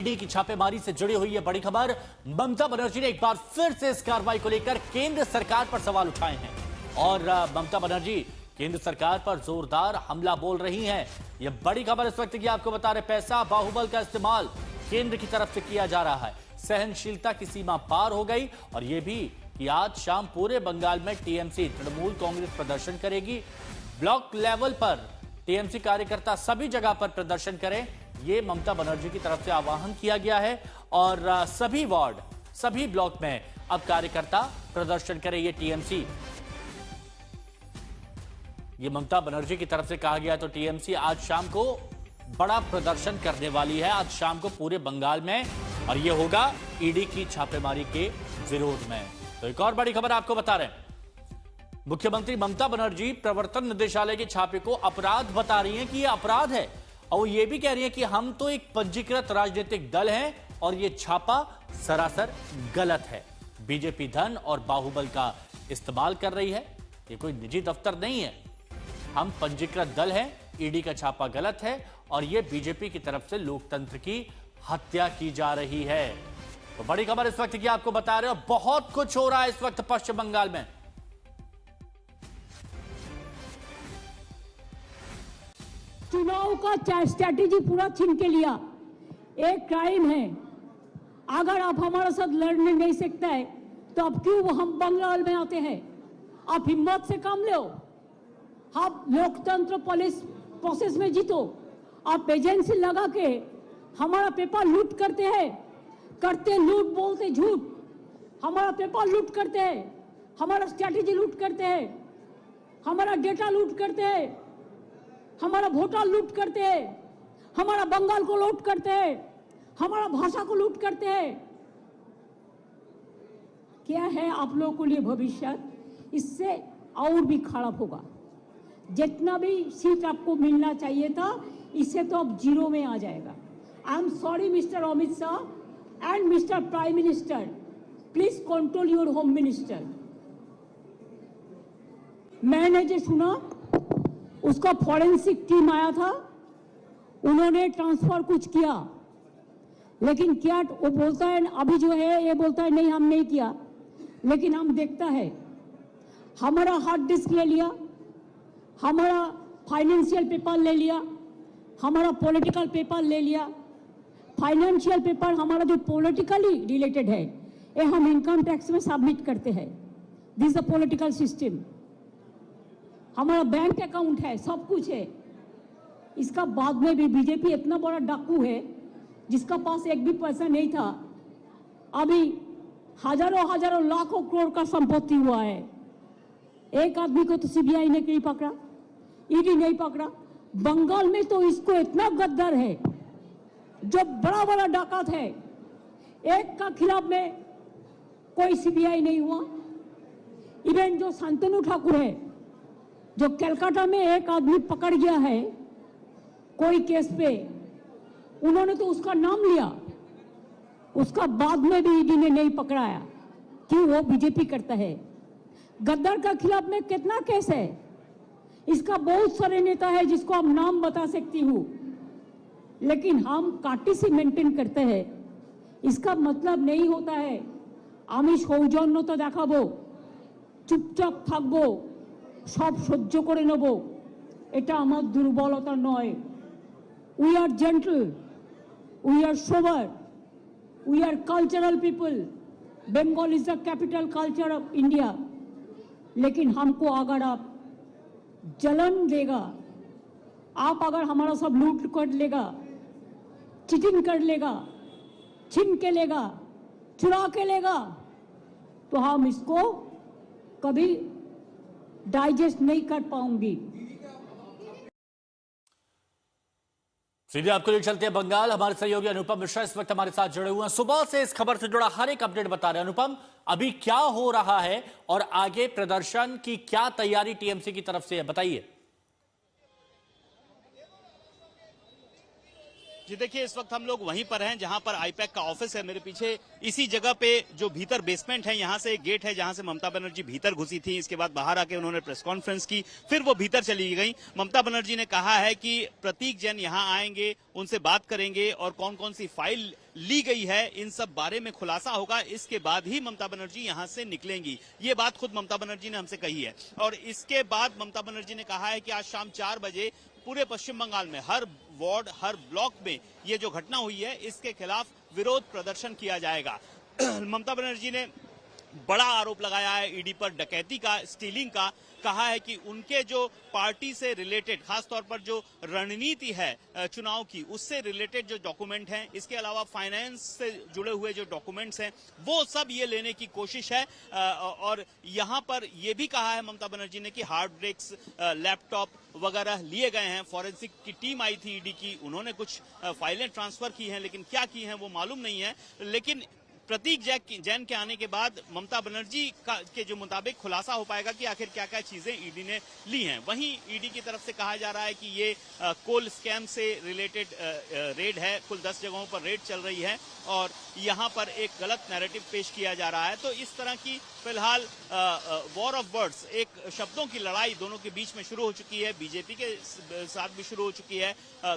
ED की छापेमारी से जुड़ी हुई है बड़ी खबर। ममता बनर्जी ने एक बार फिर से इस कार्रवाई को लेकर केंद्र सरकार पर सवाल उठाए हैं और ममता बनर्जी केंद्र सरकार पर जोरदार हमला बोल रही हैं। यह बड़ी खबर इस वक्त की आपको बता रहे, पैसा बाहुबल का इस्तेमाल केंद्र की तरफ से किया जा रहा है। सहनशीलता की सीमा पार हो गई और यह भी कि आज शाम पूरे बंगाल में टीएमसी तृणमूल कांग्रेस प्रदर्शन करेगी। ब्लॉक लेवल पर टीएमसी कार्यकर्ता सभी जगह पर प्रदर्शन करें, यह ममता बनर्जी की तरफ से आह्वान किया गया है और सभी वार्ड, सभी ब्लॉक में अब कार्यकर्ता प्रदर्शन करें। ये टीएमसी, ये ममता बनर्जी की तरफ से कहा गया है। तो टीएमसी आज शाम को बड़ा प्रदर्शन करने वाली है, आज शाम को पूरे बंगाल में, और यह होगा ईडी की छापेमारी के विरोध में। तो एक और बड़ी खबर आपको बता रहे हैं, मुख्यमंत्री ममता बनर्जी प्रवर्तन निदेशालय के छापे को अपराध बता रही हैं कि यह अपराध है, और वो ये भी कह रही है कि हम तो एक पंजीकृत राजनीतिक दल हैं और ये छापा सरासर गलत है। बीजेपी धन और बाहुबल का इस्तेमाल कर रही है, ये कोई निजी दफ्तर नहीं है। हम पंजीकृत दल हैं, ईडी का छापा गलत है और ये बीजेपी की तरफ से लोकतंत्र की हत्या की जा रही है। तो बड़ी खबर इस वक्त की आपको बता रहे हो, बहुत कुछ हो रहा है इस वक्त पश्चिम बंगाल में। चुनाव का स्ट्रैटेजी पूरा छीन के लिया, एक क्राइम है। अगर आप हमारे साथ लड़ने नहीं सकते हैं तो अब क्यों हम बंगाल में आते हैं? आप हिम्मत से काम लो, आप लोकतंत्र पुलिस प्रोसेस में जीतो। आप एजेंसी लगा के हमारा पेपर लूट करते हैं, करते लूट बोलते झूठ, हमारा पेपर लूट करते हैं, हमारा स्ट्रैटेजी लूट करते हैं, हमारा डेटा लूट करते हैं, हमारा वोटर लूट करते हैं, हमारा बंगाल को लूट करते हैं, हमारा भाषा को लूट करते हैं। क्या है आप लोगों के लिए भविष्य? इससे और भी खराब होगा। जितना भी सीट आपको मिलना चाहिए था, इससे तो अब जीरो में आ जाएगा। I am sorry mister Amit Shah and mister prime minister, please control your home minister. मैंने जो सुना, उसका फॉरेंसिक टीम आया था, उन्होंने ट्रांसफर कुछ किया, लेकिन क्या वो बोलता है अभी जो है, ये बोलता है नहीं हम नहीं किया, लेकिन हम देखता है हमारा हार्ड डिस्क ले लिया, हमारा फाइनेंशियल पेपर ले लिया, हमारा पॉलिटिकल पेपर ले लिया। फाइनेंशियल पेपर हमारा जो पॉलिटिकली रिलेटेड है, ये हम इनकम टैक्स में सबमिट करते हैं। This a political system. हमारा बैंक अकाउंट है, सब कुछ है। इसका बाद में भी बीजेपी इतना बड़ा डाकू है जिसका पास एक भी पैसा नहीं था, अभी हजारों हजारों लाखों करोड़ का संपत्ति हुआ है। एक आदमी को तो सीबीआई ने नहीं पकड़ा, ईडी नहीं पकड़ा। बंगाल में तो इसको इतना गद्दार है, जो बड़ा बड़ा डाकत है, एक का खिलाफ में कोई सीबीआई नहीं हुआ। इवन जो शांतनु ठाकुर है, जो कलकत्ता में एक आदमी पकड़ गया है कोई केस पे, उन्होंने तो उसका नाम लिया, उसका बाद में भी ईडी ने नहीं पकड़ाया। क्यों? वो बीजेपी करता है। गद्दार का खिलाफ में कितना केस है, इसका बहुत सारे नेता है जिसको हम नाम बता सकती हूँ, लेकिन हम कार्टेसी मेंटेन करते हैं। इसका मतलब नहीं होता है আমি সৌজন্যতা দেখাবো, চুপচাপ থাকবো, সব সহ্য করে নেব, এটা আমার দুর্বলতা নয়। We are gentle, we are sober, we are cultural people. Bengal is the capital culture of India. लेकिन हमको अगर आप जलन देगा, आप अगर हमारा सब लूट कर लेगा, चीटिंग कर लेगा, छीन के लेगा, चुरा के लेगा, तो हम इसको कभी डाइजेस्ट नहीं कर पाऊंगी। सीधे आपको ले चलते हैं बंगाल। हमारे सहयोगी अनुपम मिश्रा इस वक्त हमारे साथ जुड़े हुए हैं, सुबह से इस खबर से जुड़ा हर एक अपडेट बता रहे हैं। अनुपम, अभी क्या हो रहा है और आगे प्रदर्शन की क्या तैयारी टीएमसी की तरफ से है, बताइए। जी देखिए, इस वक्त हम लोग वहीं पर हैं जहां पर आईपैक का ऑफिस है। मेरे पीछे इसी जगह पे जो भीतर बेसमेंट है, यहां से एक गेट है जहां से ममता बनर्जी भीतर घुसी थी। इसके बाद बाहर आके उन्होंने प्रेस कॉन्फ्रेंस की, फिर वो भीतर चली गई। ममता बनर्जी ने कहा है कि प्रतीक जैन यहां आएंगे, उनसे बात करेंगे और कौन कौन सी फाइल ली गई है इन सब बारे में खुलासा होगा। इसके बाद ही ममता बनर्जी यहां से निकलेंगी। ये बात खुद ममता बनर्जी ने हमसे कही है। और इसके बाद ममता बनर्जी ने कहा है कि आज शाम 4 बजे पूरे पश्चिम बंगाल में हर वार्ड, हर ब्लॉक में ये जो घटना हुई है इसके खिलाफ विरोध प्रदर्शन किया जाएगा। ममता बनर्जी ने बड़ा आरोप लगाया है ईडी पर, डकैती का, स्टीलिंग का। कहा है कि उनके जो पार्टी से रिलेटेड, खासतौर पर जो रणनीति है चुनाव की, उससे रिलेटेड जो डॉक्यूमेंट हैं, इसके अलावा फाइनेंस से जुड़े हुए जो डॉक्यूमेंट्स हैं, वो सब ये लेने की कोशिश है। और यहां पर ये भी कहा है ममता बनर्जी ने कि हार्ड डिस्क, लैपटॉप वगैरह लिए गए हैं। फॉरेंसिक की टीम आई थी ईडी की, उन्होंने कुछ फाइलें ट्रांसफर की हैं, लेकिन क्या की हैं वो मालूम नहीं है। लेकिन प्रतीक जैन के आने के बाद ममता बनर्जी के जो मुताबिक खुलासा हो पाएगा कि आखिर क्या क्या चीजें ईडी ने ली हैं। वहीं ईडी की तरफ से कहा जा रहा है कि ये कोल स्कैम से रिलेटेड रेड है। कुल 10 जगहों पर रेड चल रही है और यहां पर एक गलत नैरेटिव पेश किया जा रहा है। तो इस तरह की फिलहाल वॉर ऑफ वर्ड्स, एक शब्दों की लड़ाई दोनों के बीच में शुरू हो चुकी है। बीजेपी के साथ भी शुरू हो चुकी है।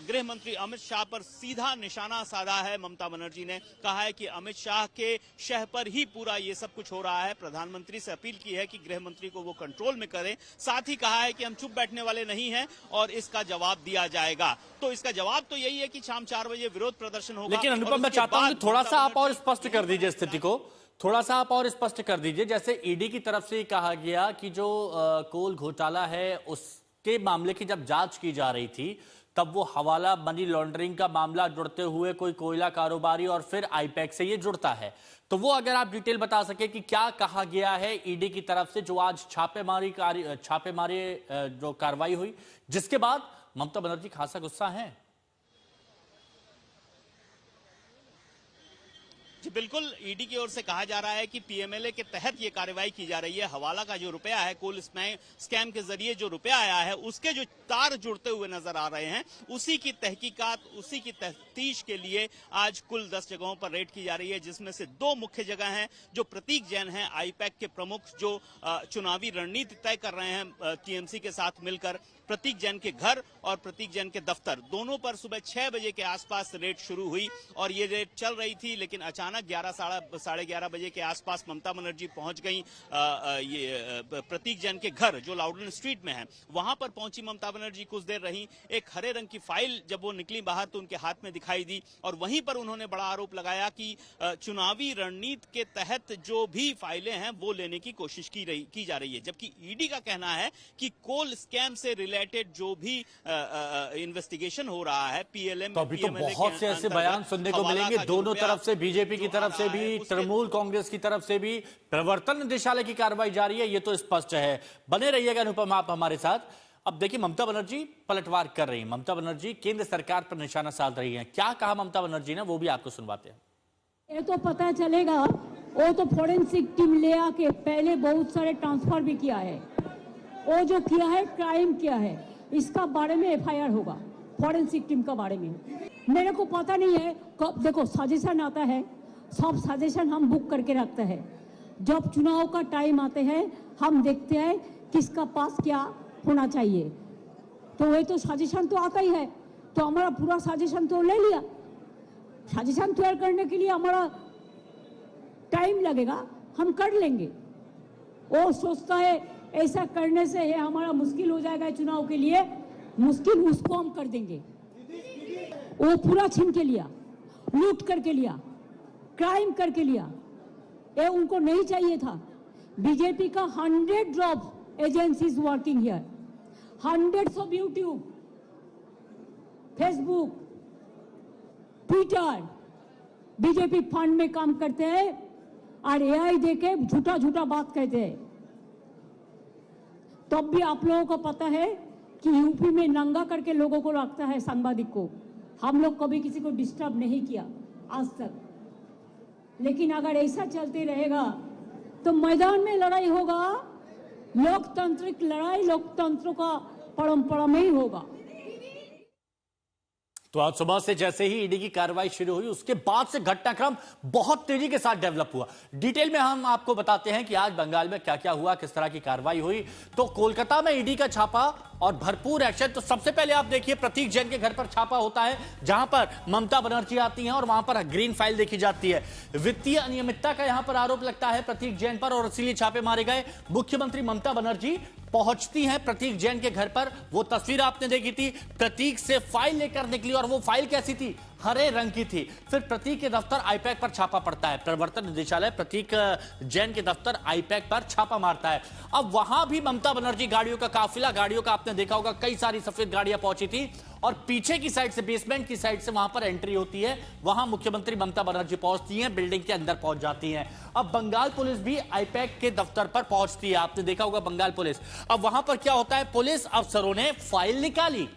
गृह मंत्री अमित शाह पर सीधा निशाना साधा है ममता बनर्जी ने। कहा है कि अमित शाह के शह पर ही पूरा ये सब कुछ हो रहा है। प्रधानमंत्री से अपील की है कि गृह मंत्री को वो कंट्रोल में करें। साथ ही कहा है कि हम चुप बैठने वाले नहीं हैं और इसका जवाब दिया जाएगा। तो इसका जवाब तो यही है कि शाम 4 बजे विरोध प्रदर्शन होगा। लेकिन अनुपम, मैं चाहता हूं कि थोड़ा सा आप और स्पष्ट कर दीजिए स्थिति को, थोड़ा सा आप और स्पष्ट कर दीजिए। जैसे ईडी की तरफ से कहा गया कि जो कोल घोटाला है उसके मामले की जब जांच की जा रही थी, तब वो हवाला, मनी लॉन्ड्रिंग का मामला जुड़ते हुए कोई कोयला कारोबारी और फिर आईपैक से ये जुड़ता है। तो वो अगर आप डिटेल बता सके कि क्या कहा गया है ईडी की तरफ से, जो आज छापेमारी जो कार्रवाई हुई, जिसके बाद ममता बनर्जी खासा गुस्सा है। जी बिल्कुल, ईडी की ओर से कहा जा रहा है कि पीएमएलए के तहत ये कार्रवाई की जा रही है। हवाला का जो रुपया है, कोल स्कैम के जरिए जो रुपया आया है, उसके जो तार जुड़ते हुए नजर आ रहे हैं, उसी की तहकीकात, उसी की तफ्तीश के लिए आज कुल 10 जगहों पर रेड की जा रही है, जिसमें से 2 मुख्य जगह हैं। जो प्रतीक जैन हैं, आईपैक के प्रमुख, जो चुनावी रणनीति तय कर रहे हैं टीएमसी के साथ मिलकर, प्रतीक जैन के घर और प्रतीक जैन के दफ्तर, दोनों पर सुबह 6 बजे के आसपास रेड शुरू हुई और ये रेड चल रही थी। लेकिन अचानक 11 साढ़े 11 बजे के आसपास ममता बनर्जी पहुंच गई ये प्रतीक जैन के घर, जो लाउडन स्ट्रीट में है। वहां पर पहुंची ममता बनर्जी, कुछ देर रही। एक हरे रंग की फाइल जब वो निकली बाहर तो उनके हाथ में दिखाई दी और वहीं पर उन्होंने बड़ा आरोप लगाया कि चुनावी रणनीति के तहत जो भी फाइलें हैं वो लेने की कोशिश की जा रही है। जबकि ईडी का कहना है कि कोल स्कैम से रिलेटेड जो भी इन्वेस्टिगेशन हो रहा है, पीएलएम, तो अभी तो बहुत से ऐसे बयान सुनने को मिलेंगे दोनों तरफ से, बीजेपी की तरफ से भी, तृणमूल कांग्रेस की तरफ से भी। प्रवर्तन निदेशालय की कार्रवाई जारी है, ये तो स्पष्ट है। बने रहिएगा अनुपम आप हमारे साथ। अब देखिए, ममता बनर्जी पलटवार कर रही हैं। ममता बनर्जी केंद्र सरकार पर निशाना साध रही हैं। क्या कहा ममता बनर्जी ने, वो भी आपको सुनवाते हैं। ये तो पता चलेगा, वो तो फॉरेंसिक टीम ले आके पहले बहुत सारे ट्रांसफर भी किया है। वो जो किया है, क्राइम किया है, इसका बारे में एफआईआर होगा फॉरेंसिक टीम का बारे में। मेरे को पता नहीं है कब, देखो सजेशन आता है, सब सजेशन हम बुक करके रखते हैं। जब चुनाव का टाइम आते हैं हम देखते हैं किसका पास क्या होना चाहिए, तो वही तो सजेशन तो आता ही है। तो हमारा पूरा सजेशन तो ले लिया। सजेशन तैयार करने के लिए हमारा टाइम लगेगा, हम कर लेंगे। वो सोचता है ऐसा करने से ये हमारा मुश्किल हो जाएगा चुनाव के लिए, मुश्किल उसको हम कर देंगे। वो पूरा छीन के लिया, लूट करके लिया, क्राइम करके लिया। ये उनको नहीं चाहिए था। बीजेपी का 100 of agencies working here, hundreds of YouTube, Facebook, Twitter, BJP fund में काम करते हैं और एआई देके झूठा झूठा बात कहते हैं। तब भी आप लोगों को पता है कि यूपी में नंगा करके लोगों को रखता है, सांबादिक को। हम लोग कभी किसी को डिस्टर्ब नहीं किया आज तक। लेकिन अगर ऐसा चलते रहेगा तो मैदान में लड़ाई होगा, लोकतांत्रिक लड़ाई लोकतंत्र का परंपरा में ही होगा। तो आज सुबह से जैसे ही ईडी की कार्रवाई शुरू हुई उसके बाद से घटनाक्रम बहुत तेजी के साथ डेवलप हुआ। डिटेल में हम आपको बताते हैं कि आज बंगाल में क्या क्या हुआ, किस तरह की कार्रवाई हुई। तो कोलकाता में ईडी का छापा और भरपूर एक्शन। तो सबसे पहले आप देखिए प्रतीक जैन के घर पर छापा होता है, जहां पर ममता बनर्जी आती हैं और वहां पर ग्रीन फाइल देखी जाती है। वित्तीय अनियमितता का यहां पर आरोप लगता है प्रतीक जैन पर और इसीलिए छापे मारे गए। मुख्यमंत्री ममता बनर्जी पहुंचती हैं प्रतीक जैन के घर पर। वो तस्वीर आपने देखी थी, प्रतीक से फाइल लेकर निकली और वो फाइल कैसी थी? हरे रंग की थी। फिर प्रतीक के दफ्तर आईपैक पर छापा पड़ता है। प्रवर्तन निदेशालय प्रतीक जैन के दफ्तर आईपैक पर छापा मारता है। अब वहां भी ममता बनर्जी गाड़ियों का काफिला, गाड़ियों का आपने देखा होगा, कई सारी सफेद गाड़ियां पहुंची थी और पीछे की साइड से, बेसमेंट की साइड से वहां पर एंट्री होती है। वहां मुख्यमंत्री ममता बनर्जी पहुंचती हैं, बिल्डिंग के अंदर पहुंच जाती हैं। अब बंगाल पुलिस भी आईपैक के दफ्तर पर पहुंचती है, आपने देखा होगा बंगाल पुलिस। अब वहां पर क्या होता है, पुलिस अफसरों ने फाइल निकाली।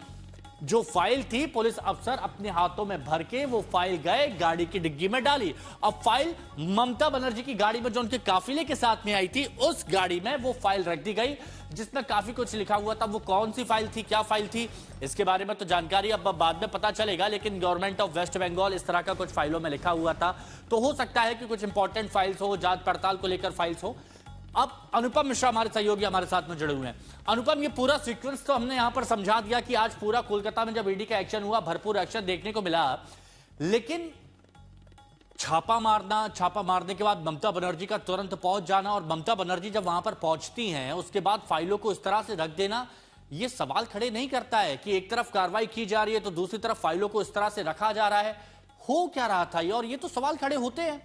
जो फाइल थी पुलिस अफसर अपने हाथों में भर के वो फाइल गए गाड़ी की डिग्गी में डाली। अब फाइल ममता बनर्जी की गाड़ी में जो उनके काफिले के साथ में आई थी उस गाड़ी में वो फाइल रख दी गई, जिसमें काफी कुछ लिखा हुआ था। वो कौन सी फाइल थी, क्या फाइल थी, इसके बारे में तो जानकारी अब बाद में पता चलेगा, लेकिन गवर्नमेंट ऑफ वेस्ट बंगाल इस तरह का कुछ फाइलों में लिखा हुआ था। तो हो सकता है कि कुछ इंपॉर्टेंट फाइल्स हो, जांच पड़ताल को लेकर फाइल्स हो। अब अनुपम मिश्रा हमारे सहयोगी हमारे साथ में जुड़े हुए हैं। अनुपम, ये पूरा सीक्वेंस तो हमने यहां पर समझा दिया कि आज पूरा कोलकाता में जब ईडी का एक्शन हुआ, भरपूर एक्शन देखने को मिला, लेकिन छापा मारने के बाद ममता बनर्जी का तुरंत पहुंच जाना और ममता बनर्जी जब वहां पर पहुंचती हैं उसके बाद फाइलों को इस तरह से रख देना, यह सवाल खड़े नहीं करता है कि एक तरफ कार्रवाई की जा रही है तो दूसरी तरफ फाइलों को इस तरह से रखा जा रहा है? हो क्या रहा था ये, और ये तो सवाल खड़े होते हैं।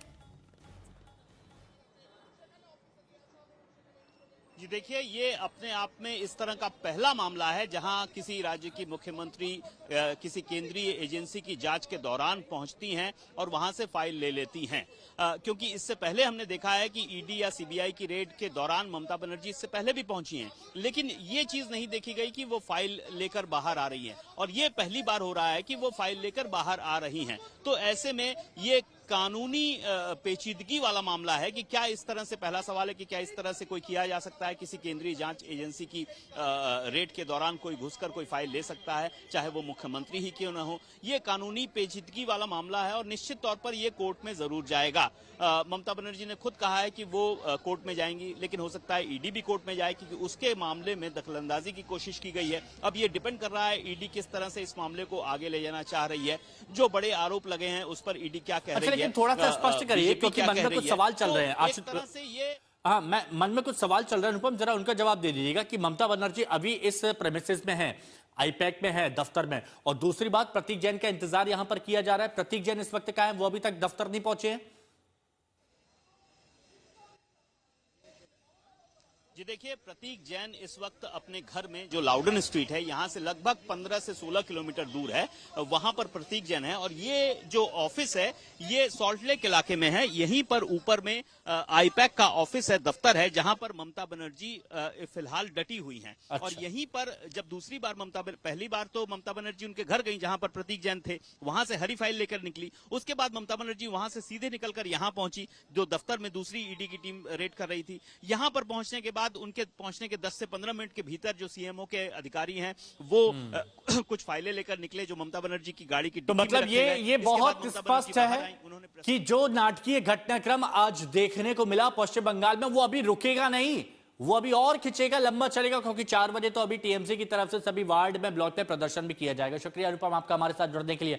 जी देखिए, ये अपने आप में इस तरह का पहला मामला है जहां किसी राज्य की मुख्यमंत्री किसी केंद्रीय एजेंसी की जांच के दौरान पहुंचती हैं और वहां से फाइल ले लेती हैं। क्योंकि इससे पहले हमने देखा है कि ईडी या सीबीआई की रेड के दौरान ममता बनर्जी इससे पहले भी पहुंची हैं, लेकिन ये चीज नहीं देखी गई कि वो फाइल लेकर बाहर आ रही हैं, और ये पहली बार हो रहा है कि वो फाइल लेकर बाहर आ रही हैं। तो ऐसे में ये कानूनी पेचीदगी वाला मामला है कि क्या इस तरह से, पहला सवाल है कि क्या इस तरह से कोई किया जा सकता है, किसी केंद्रीय जांच एजेंसी की रेड के दौरान कोई घुसकर कोई फाइल ले सकता है, चाहे वो मुख्यमंत्री ही क्यों न हो। ये कानूनी पेचीदगी वाला मामला है और निश्चित तौर पर ये कोर्ट में जरूर जाएगा। ममता बनर्जी ने खुद कहा है कि वो कोर्ट में जाएंगी, लेकिन हो सकता है ईडी भी कोर्ट में जाए क्योंकि उसके मामले में दखलंदाजी की कोशिश की गई है। अब ये डिपेंड कर रहा है ईडी किस तरह से इस मामले को आगे ले जाना चाह रही है। जो बड़े आरोप लगे हैं उस पर ईडी क्या कह रही है, लेकिन थोड़ा सा स्पष्ट करिए क्योंकि मन में कुछ सवाल चल रहे हैं। एक तरह से ये मैं मन में कुछ सवाल चल रहे हैं अनुपम, जरा उनका जवाब दे दीजिएगा कि ममता बनर्जी अभी इस प्रेमिसेस में है, आईपैक में है, दफ्तर में, और दूसरी बात प्रतीक जैन का इंतजार यहां पर किया जा रहा है। प्रतीक जैन इस वक्त कहां है? वो अभी तक दफ्तर नहीं पहुंचे हैं। जी देखिए, प्रतीक जैन इस वक्त अपने घर में, जो लाउडन स्ट्रीट है, यहाँ से लगभग 15 से 16 किलोमीटर दूर है, वहां पर प्रतीक जैन है। और ये जो ऑफिस है ये सॉल्ट लेक इलाके में है। यहीं पर ऊपर में आईपैक का ऑफिस है, दफ्तर है, जहां पर ममता बनर्जी फिलहाल डटी हुई हैं। अच्छा। और यहीं पर जब दूसरी बार पहली बार तो ममता बनर्जी उनके घर गई जहां पर प्रतीक जैन थे, वहां से हरी फाइल लेकर निकली। उसके बाद ममता बनर्जी वहां से सीधे निकलकर यहाँ पहुंची, जो दफ्तर में दूसरी ईडी की टीम रेड कर रही थी। यहां पर पहुंचने के बाद उनके पहुंचने के 10 से 15 मिनट के भीतर जो सीएमओ के अधिकारी हैं वो कुछ फाइलें लेकर निकले जो ममता बनर्जी की गाड़ी की। तो मतलब ये बहुत स्पष्ट है कि जो नाटकीय घटनाक्रम आज देखने को मिला पश्चिम बंगाल में वो अभी रुकेगा नहीं, वो अभी और खिंचेगा, लंबा चलेगा, क्योंकि 4 बजे तो अभी टीएमसी की तरफ से सभी वार्ड में, ब्लॉक में प्रदर्शन भी किया जाएगा। शुक्रिया अनुपम आपका हमारे साथ जुड़ने के लिए।